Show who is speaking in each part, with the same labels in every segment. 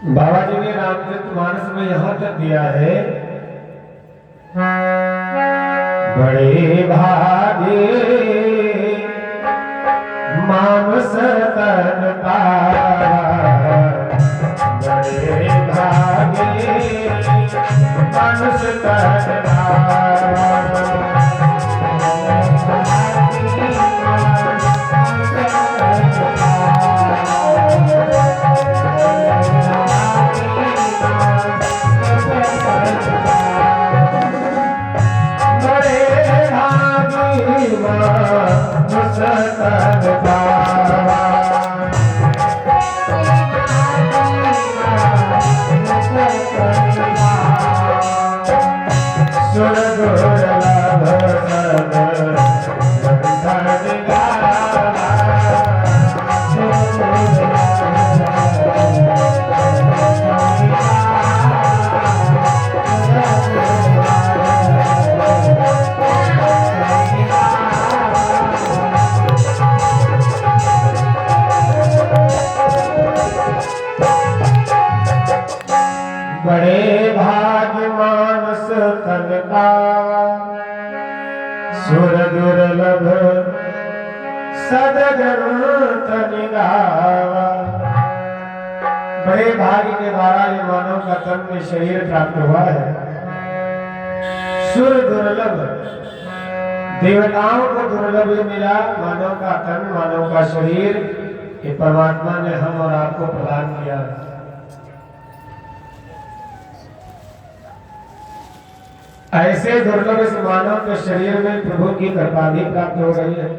Speaker 1: बाबा जी ने रामचरितमानस में यहाँ तक दिया है, बड़े भागे मानस तन पावा, बड़े भागे मानस तन पावा। बड़े भाग्य मानस तन पावा, सुर दुर्लभ सदगन तन गावा। बड़े भाग्य के द्वारा ये मानव का तन में शरीर प्राप्त हुआ है। सुर दुर्लभ, देवताओं को दुर्लभ मिला मानव का तन, मानव का शरीर, ये परमात्मा ने हम और आपको प्रदान किया। ऐसे दुर्लभ इस मानव के शरीर में प्रभु की कृपा भी प्राप्त हो गई है।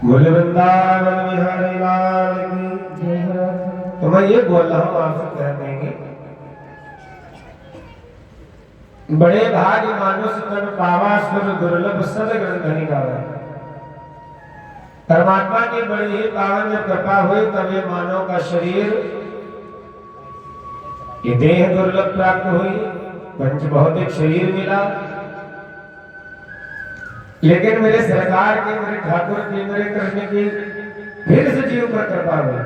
Speaker 1: बोले वृंदावन बिहारी लाल की जय हो। तो मैं ये बोल रहा हूँ, आपसे कह देंगे, बड़े भाग्य मानुष तन पावा, सुर दुर्लभ सदगन धनी गावा। परमात्मा की बड़ी ही पावन जब कृपा हुई तब ये मानव का शरीर, ये देह दुर्लभ प्राप्त हुई, पंच भौतिक शरीर मिला। लेकिन मेरे सरकार की, मेरे ठाकुर की, मेरे कृष्ण की फिर से जीव पर कृपा हुई।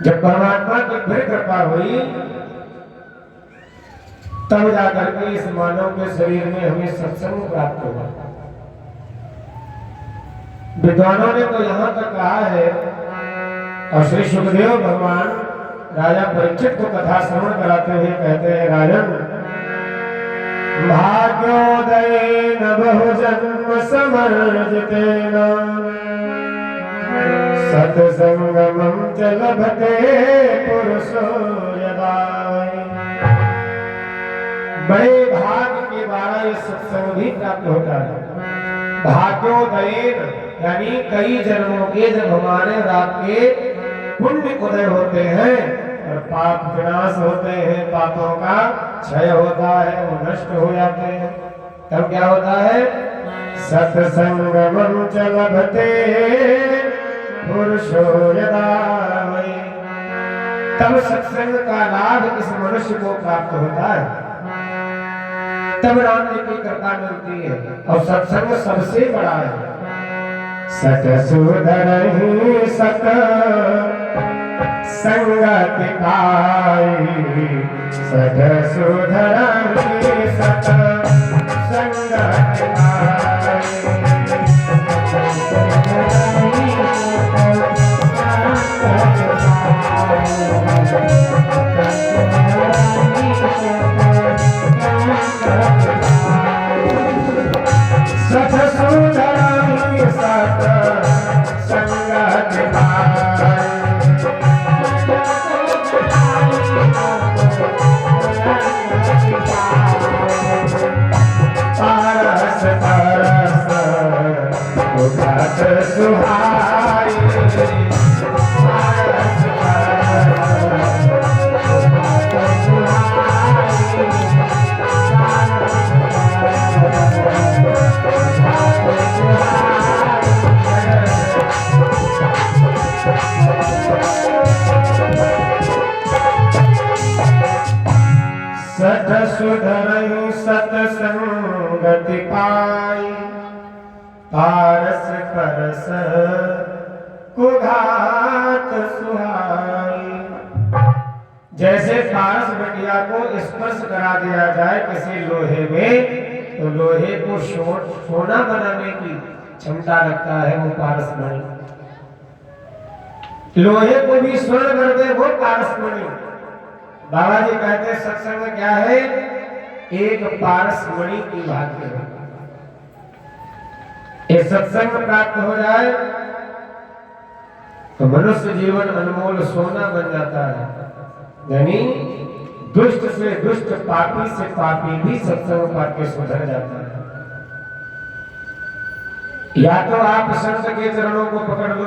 Speaker 1: जब परमात्मा की फिर कृपा हुई तब जाकर के इस मानव के शरीर में हमें सत्संग प्राप्त हुआ। विद्वानों ने तो यहां तक कहा है, और श्री सुखदेव भगवान राजा परीक्षित को कथा श्रवण कराते हुए कहते हैं, राजन भाग्योदय न बहु जन्म समर्जितेन, सत्संगमं च लभते पुरुषो यदा। बड़े भाग्य के द्वारा ये सत्संग भी प्राप्त होता है। भाग्योदय यानी कई जन्मों के जब हमारे और आपके पुण्य उदय होते हैं और पाप विनाश होते हैं, पापों का क्षय होता है, वो नष्ट हो जाते हैं, तब क्या होता है? सत्संगमं च लभते पुरुषो यदा वै। तब सत्संग का लाभ इस मनुष्य को प्राप्त होता है, तब राम जी की कृपा मिलती है। और सत्संग सबसे बड़ा है। सत सुधरहि सत संगति पाई, सत सुधरहि सत संगति पाई। सत सुधरहि सत संगति पाई। पारस परस उठत सुहाई, पारस परस उठत सुहाई। सत सुधरहि सत संगति पाई, पारस परस कुघात सुहाई। जैसे पारस बिटिया को स्पर्श करा दिया जाए किसी लोहे में, तो लोहे को सोना बनाने की क्षमता रखता है वो पारस मणि। लोहे को भी स्वर्ण कर दे वो पारस मणि। बाबा जी कहते हैं सत्संग में क्या है, एक पारस मणि की भाग्य है। ये सत्संग प्राप्त हो जाए तो मनुष्य जीवन अनमोल सोना बन जाता है। यानी दुष्ट से दुष्ट, पापी से पापी भी सत्संग पाके सुधर जाता है। या तो आप संत के चरणों को पकड़ लो,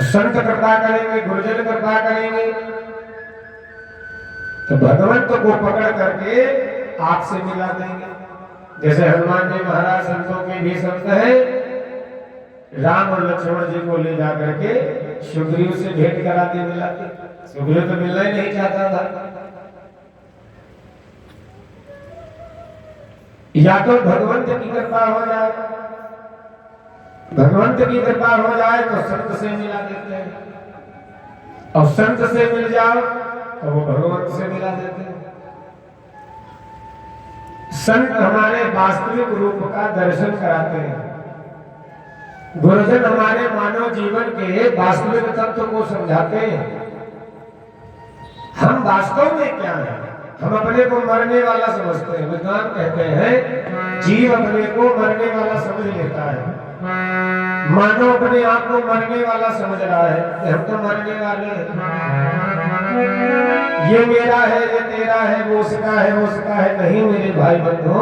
Speaker 1: संत कृपा करेंगे, गुरुजन कृपा करेंगे, तो भगवंत को पकड़ करके आपसे मिला देंगे। जैसे हनुमान जी महाराज संतों के भी संत है, राम और लक्ष्मण जी को ले जा करके सुग्रीव से भेंट कराते मिलाते। सुग्रीव तो मिलना ही नहीं चाहता था। या तो भगवंत की कृपा हो जाए, भगवंत की कृपा हो जाए तो संत से मिला देते हैं, और संत से मिल जाओ तो वो भगवंत से मिला देते हैं। संत हमारे वास्तविक रूप का दर्शन कराते हैं। गुरुजन हमारे मानव जीवन के वास्तविक तत्व को समझाते हैं। हम वास्तव में क्या है, हम अपने को मरने वाला समझते हैं। विद्वान कहते हैं जीव अपने को मरने वाला समझ लेता है, मानव अपने आप को मरने वाला समझ रहा है कि हम तो मरने वाले हैं, ये मेरा है, ये तेरा है, वो उसका है, वो उसका है। नहीं मेरे भाई बंधु,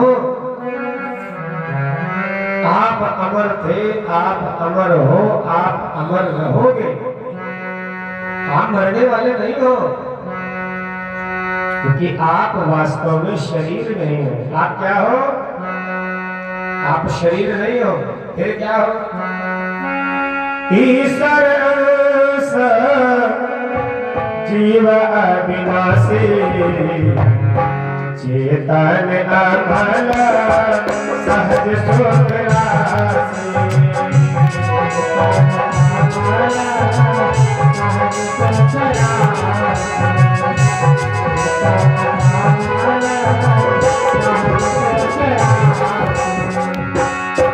Speaker 1: आप अमर थे, आप अमर हो, आप अमर रहोगे। आप मरने वाले नहीं हो, क्योंकि आप वास्तव में शरीर नहीं हो। आप क्या हो? आप शरीर नहीं हो, फिर क्या हो? ईश्वर अंश जीव अविनाशी, चेतन अमल सहज सुख राशि।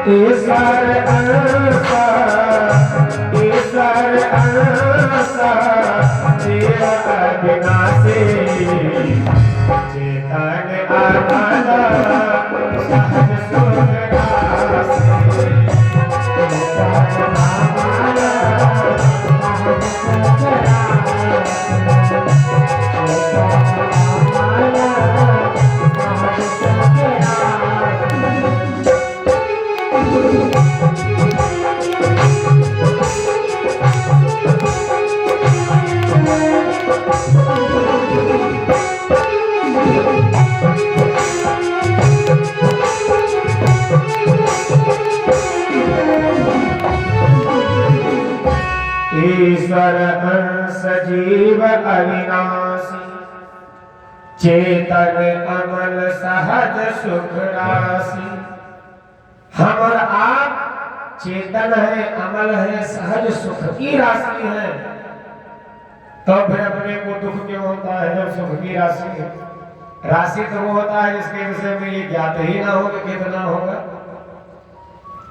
Speaker 1: ईश्वर अंश, ईश्वर अंश जीव अविनाशी, चेतन अमल सहज सुख राशि। ईश्वर अंश जीव अविनाशी, चेतन अमल सहज सुख राशि। हम और आप चेतन है, अमल है, सहज सुख की राशि है। तो फिर अपने को दुख क्यों होता है जब सुख की राशि है? राशि तो वो होता है जिसके विषय में ये ज्ञात ही ना हो कि कितना होगा।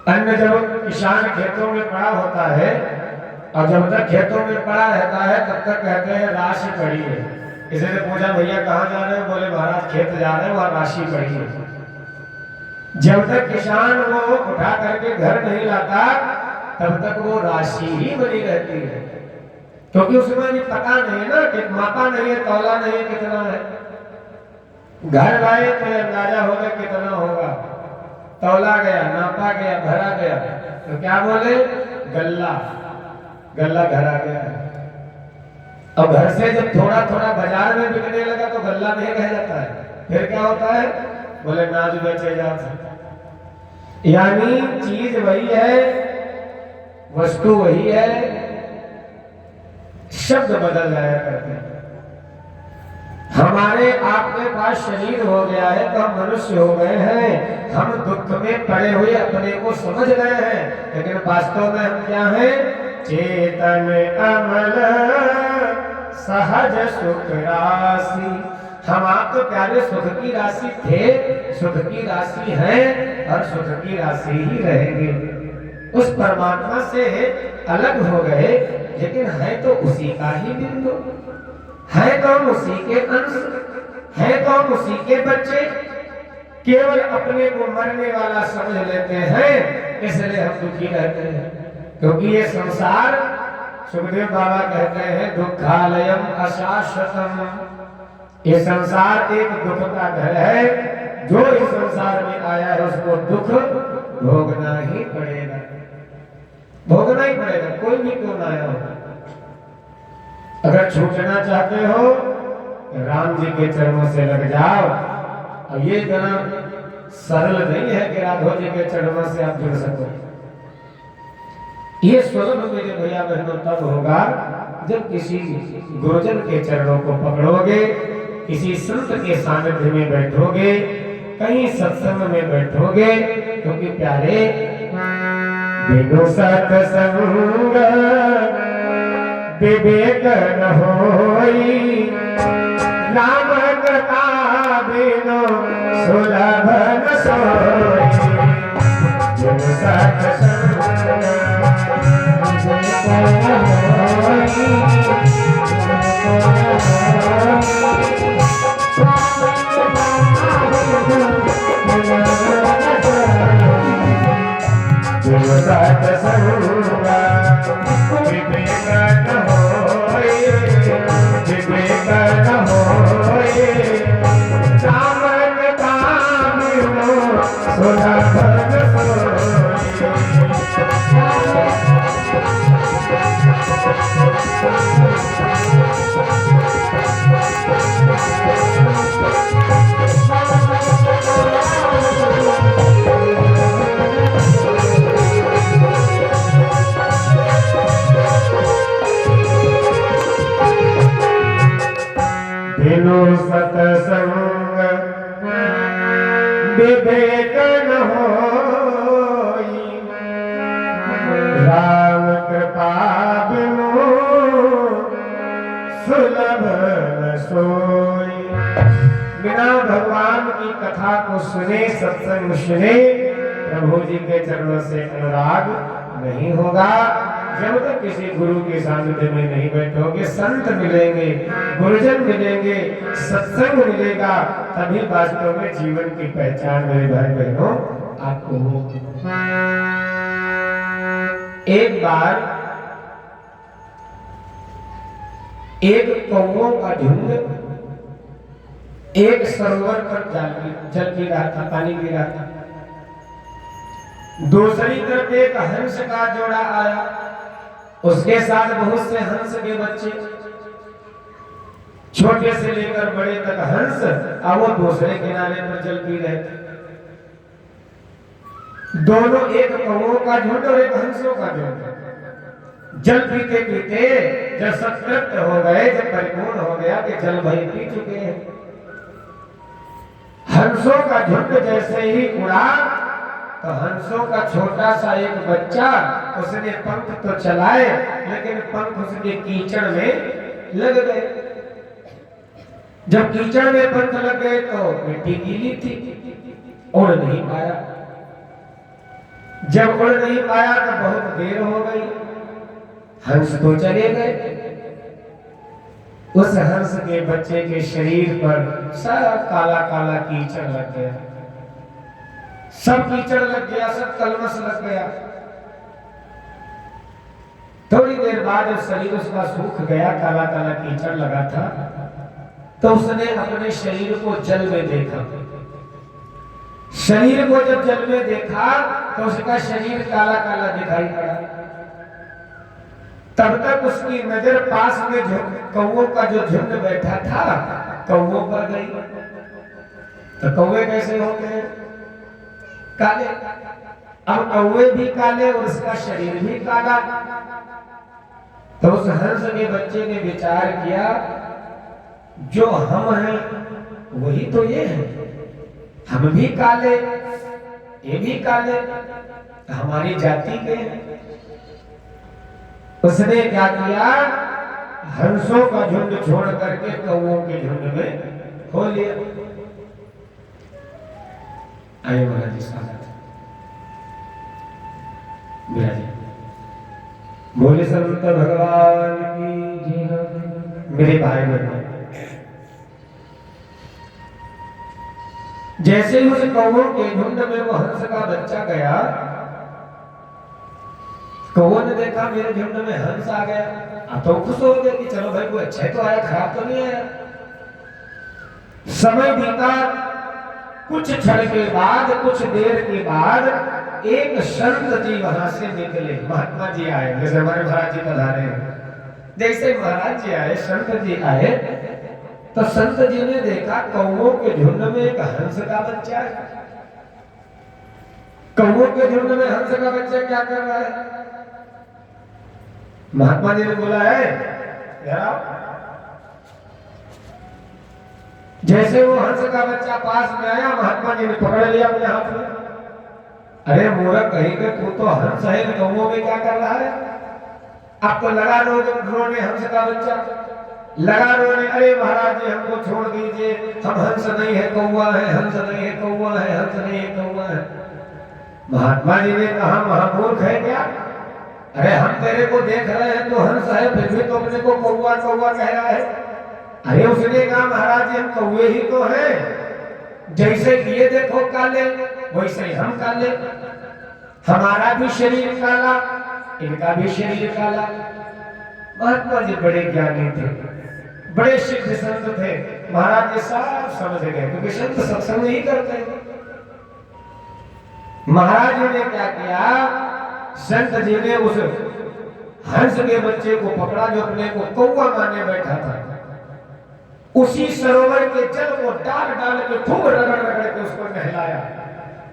Speaker 1: अन्न जब किसान खेतों में पड़ा होता है, और जब तक खेतों में पड़ा रहता है तब तक कहते हैं राशि पड़ी है। किसी ने पूछा भैया कहाँ जा रहे हैं? बोले महाराज खेत जा रहे हैं, वहां राशि पड़ी है। जब तक किसान वो उठा करके घर नहीं लाता तब तक वो राशि ही बनी रहती है, क्योंकि उसमें भी पता नहीं ना कि मापा नहीं है, तौला नहीं है कितना है। घर लाए तो अंदाजा होगा कितना होगा, तौला गया, नापा गया, भरा गया, तो क्या बोले? गल्ला, गल्ला घर आ गया है। अब घर से जब थोड़ा थोड़ा बाजार में बिकने लगा तो गल्ला नहीं रह जाता है, फिर क्या होता है? बोले नाज बेचे जाते। यानी चीज वही है, वस्तु वही है, शब्द बदल जाया करते हैं। हमारे आपके पास शरीर हो गया है तो हम मनुष्य हो गए हैं, हम दुख में पड़े हुए अपने को समझ गए हैं, लेकिन वास्तव में हम क्या हैं? चेतन अमल सहज सहज सुख राशि, हम आप तो प्यारे सुख की राशि थे, सुख की राशि है और सुख की राशि ही रहेंगे। उस परमात्मा से अलग हो गए, लेकिन है तो उसी का ही बिंदु, है तो उसी के अंश, है तो उसी के बच्चे। केवल अपने को मरने वाला समझ लेते हैं, इसलिए हम दुखी रहते हैं। क्योंकि ये संसार, सुखदेव बाबा कहते हैं, दुखालयम अशाश्वतम, ये संसार एक दुख का घर है। जो इस संसार में आया है उसको दुख भोगना ही पड़ेगा, भोगना ही पड़ेगा, कोई भी क्यों ना आया हो। अगर छूटना चाहते हो राम जी के चरणों से लग जाओ। अब ये इतना सरल नहीं है कि राघव जी के चरणों से आप जुड़ सको। ये सुलभ मेरे भैया बहनों तब होगा जब किसी गुरुजन के चरणों को पकड़ोगे, किसी संत के सानिध्य में बैठोगे, कहीं सत्संग में बैठोगे। क्योंकि प्यारे बिनु सत्संग विवेक न होई, राम कथा बिनु सुलभ न सोई। बिनु सत्संग सत्संग विवेक न होई, राम कृपा बिनु सुलभ न सोई। बिना भगवान की कथा को सुने, सत्संग सुने, प्रभु जी के चरणों से अनुराग नहीं होगा। जब तक किसी गुरु के सानिध्य में नहीं बैठोगे, संत मिलेंगे, गुरुजन मिलेंगे, सत्संग मिलेगा, तभी वास्तव में जीवन की पहचान मेरे भाई बहनों आपको हो। एक बार एक कौओं का झुंड एक सरोवर पर जल पी रहा था, पानी पी रहा था। दूसरी तरफ एक हंस का जोड़ा आया, उसके साथ बहुत से हंस के बच्चे, छोटे से लेकर बड़े तक हंस, और वो दूसरे किनारे पर जल पी रहे थे। दोनों, एक कौओं का झुंड और एक हंसों का झुंड। जल पीते पीते जब सब तृप्त हो गए, जब परिपूर्ण हो गया कि जल भाई पी चुके हैं, हंसों का झुंड जैसे ही उड़ा तो हंसों का छोटा सा एक बच्चा, उसने पंख तो चलाए लेकिन पंख उसके कीचड़ में लग गए। जब कीचड़ में पंख लग गए तो मिट्टी गीली थी, उड़ नहीं पाया। जब उड़ नहीं पाया तो बहुत देर हो गई, हंस तो चले गए। उस हंस के बच्चे के शरीर पर सारा काला काला कीचड़ लग गया, सब कीचड़ लग गया, सब कलमस लग गया। थोड़ी देर बाद शरीर उसका सूख गया, काला काला कीचड़ लगा था, तो उसने अपने शरीर को जल में देखा। शरीर को जब जल में देखा तो उसका शरीर काला काला दिखाई पड़ा। तब तक उसकी नजर पास में कौओं का जो झुंड बैठा था, कौओं पर गई। तो कौवे कैसे होते हैं? काले। अब कौवे भी काले और उसका शरीर भी काला। तो उस हंस के बच्चे ने विचार किया, जो हम हैं वही तो ये है, हम भी काले, ये भी काले, हमारी जाति के हैं। उसने क्या किया, हंसों का झुंड छोड़ करके कौओं के झुंड में हो लिया। आइए महाराज जी स्वागत है। विराजी बोले संत भगवान की जय। मेरे भाई बहन, जैसे ही उस कौओं के झुंड में वो हंस का बच्चा गया, कौओं ने देखा मेरे झुंड में हंस आ गया। अब तो खुश हो गए कि चलो भाई कोई अच्छा ही तो आया, खराब तो नहीं आया। समय बीता, कुछ क्षण के बाद, कुछ देर के बाद एक संत जी वहां से निकले। महात्मा जी आए, जैसे हमारे महाराज जी पधारे हैं, जैसे महाराज जी आए, संत जी आए, तो संत जी ने देखा कौओं के झुंड में एक हंस का बच्चा है। कौओं के झुंड में हंस का बच्चा क्या कर रहा है? महात्मा जी ने बोला है यार, जैसे वो हंस का बच्चा पास में आया, महात्मा जी ने पकड़ लिया अपने हाथ में। अरे मूर्ख कहीं के, तू तो हंस है, कौओं में क्या कर रहा है? आपको लगा रोने हंस का बच्चा, लगा रोने, अरे महाराज जी हमको छोड़ दीजिए, हम हंस नहीं है कौआ है, हंस नहीं है कौआ है, हंस नहीं है कौआ है। महात्मा जी ने कहा महामूर्ख है क्या? अरे हम तेरे को देख रहे हैं तो हंस है, फिर भी तो अपने को कौआ कौआ कह रहा है। अरे उसने कहा महाराज जी हम कौए ही तो हैं, जैसे ये देखो काले वैसे ही हम काले, हमारा भी शरीर काला, इनका भी शरीर काला। महात्मा जी बड़े ज्ञानी थे, बड़े सिद्ध संत थे। महाराज जी साफ समझ गए, क्योंकि संत सत्संग नहीं करते। महाराज जी ने क्या किया, संत जी ने उस हंस के बच्चे को पकड़ा जो अपने को कौआ माने बैठा था, उसी सरोवर के जल को डाल डाल के खूब रगड़ रगड़ के उसको नहलाया,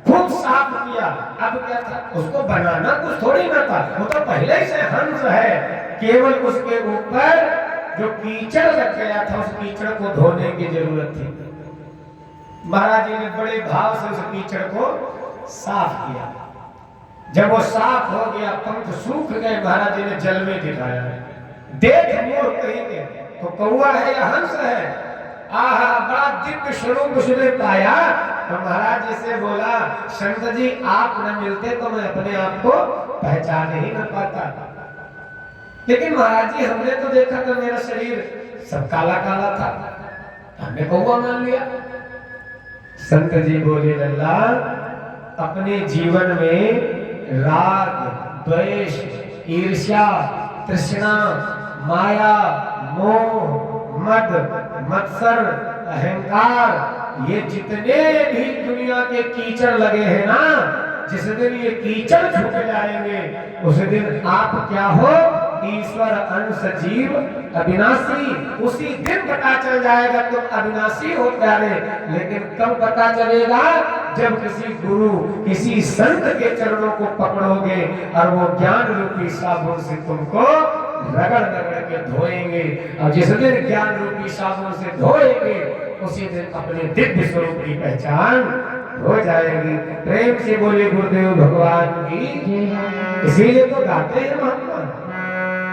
Speaker 1: खूब साफ किया। अब क्या था, उसको बनाना कुछ थोड़ी ना था, वो तो पहले से हंस है, केवल उसके ऊपर जो कीचड़ लग गया था, उस कीचड़ को धोने की जरूरत थी। महाराज जी ने बड़े भाव से उस कीचड़ को साफ किया। जब वो साफ हो गया, पंख सूख गए, महाराज जी ने जल में दिखाया, देख मोर कहेंगे तो कौआ है या हंस है? आहा, बड़ा दिव्य स्वरूप उसने पाया। तो महाराज जी से बोला, संत जी आप न मिलते तो मैं अपने आप को पहचान ही न पाता। लेकिन महाराज जी हमने तो देखा तो मेरा शरीर सब काला काला था, हमने कौआ मान लिया। संत जी बोले, लल्ला अपने जीवन में राग, द्वेष, ईर्ष्या, तृष्णा, माया, मोह, मद, मत्सर, अहंकार, ये जितने भी दुनिया के कीचड़ लगे हैं ना, जिस दिन ये कीचड़ छूट जाएंगे उस दिन आप क्या हो? ईश्वर अंश जीव अविनाशी। उसी दिन पता चल जाएगा तुम अविनाशी हो प्यारे। लेकिन कब पता चलेगा? जब किसी गुरु, किसी संत के चरणों को पकड़ोगे और वो ज्ञान रूपी साबुन से तुमको रगड़ रगड़ के धोएंगे। और जिस दिन ज्ञान रूपी साबुन से धोएंगे उसी दिन अपने दिव्य स्वरूप की पहचान हो जाएगी। प्रेम से बोले गुरुदेव भगवान की। इसीलिए तो गाते हैं महात्मा,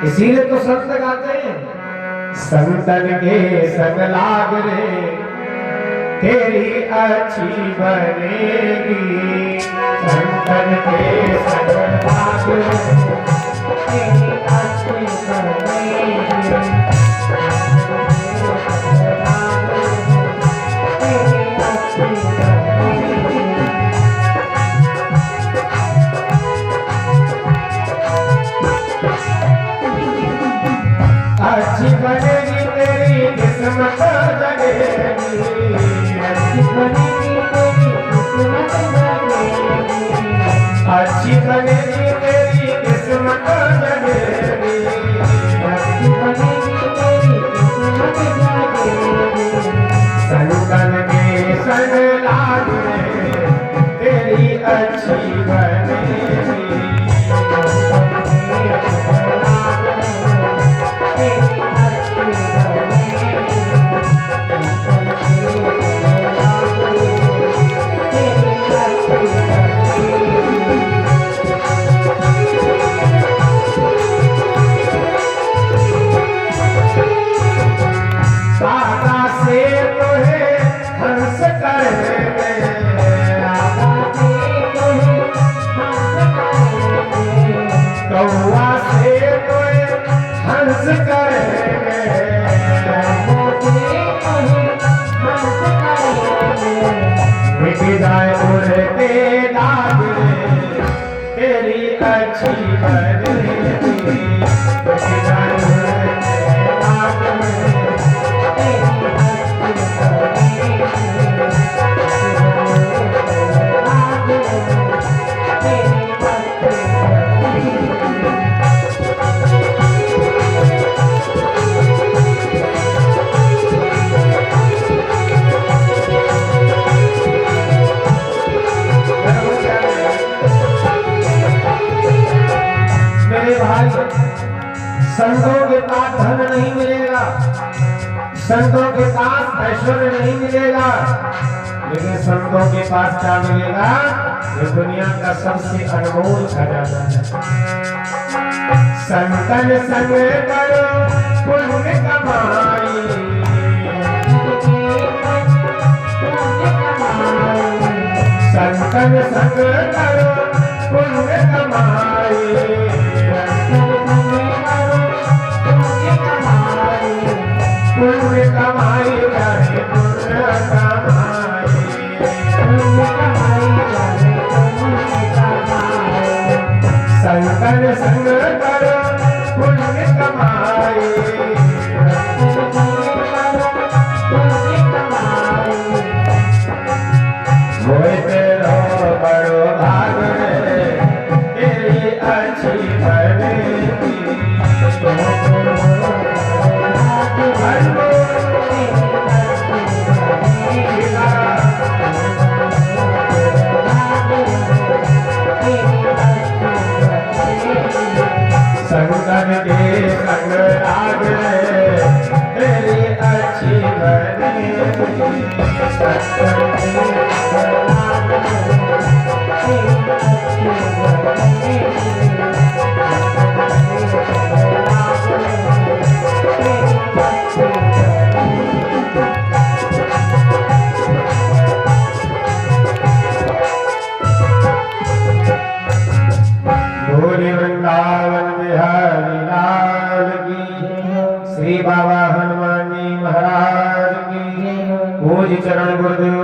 Speaker 1: इसीलिए तो संत गाते हैं, संतन के संग लाग रे तेरी अच्छी बनेगी, संतन के संग लाग रे तेरी अच्छी बनेगी। अच्छी बनेगी तेरी किस्मत जगेगी, अच्छी बनेगी तेरी किस्मत जगेगी, अच्छी बनेगी तेरी किस्मत जगेगी, अच्छी बनेगी तेरी किस्मत जगेगी। संतन के संग लाग रे तेरी अच्छी बनेगी। करेंगे मिट जाए उड़ते दाग तेरी अच्छी बनेगी मिट जाए उड़ते दाग संतों के पास धन नहीं मिलेगा, संतों के पास ऐश्वर्य नहीं मिलेगा, लेकिन संतों के पास क्या मिलेगा? ये दुनिया का सबसे अनमोल खजाना है। संतन संग करो पुण्य कमाई, संतन संग करो पुण्य कमाई, पुण्य कमाई करे पुण्य कमाई, संतन संग करो पुण्य कमाई, होए तेरो बड़ो भाग तेरी अच्छी बनेगी संगन के संग लाग तेरी अच्छी बनेगी वृंदावन बिहारी लाल की, श्री बाबा हनुमान जी महाराज की, पूज चरण गुरुदेव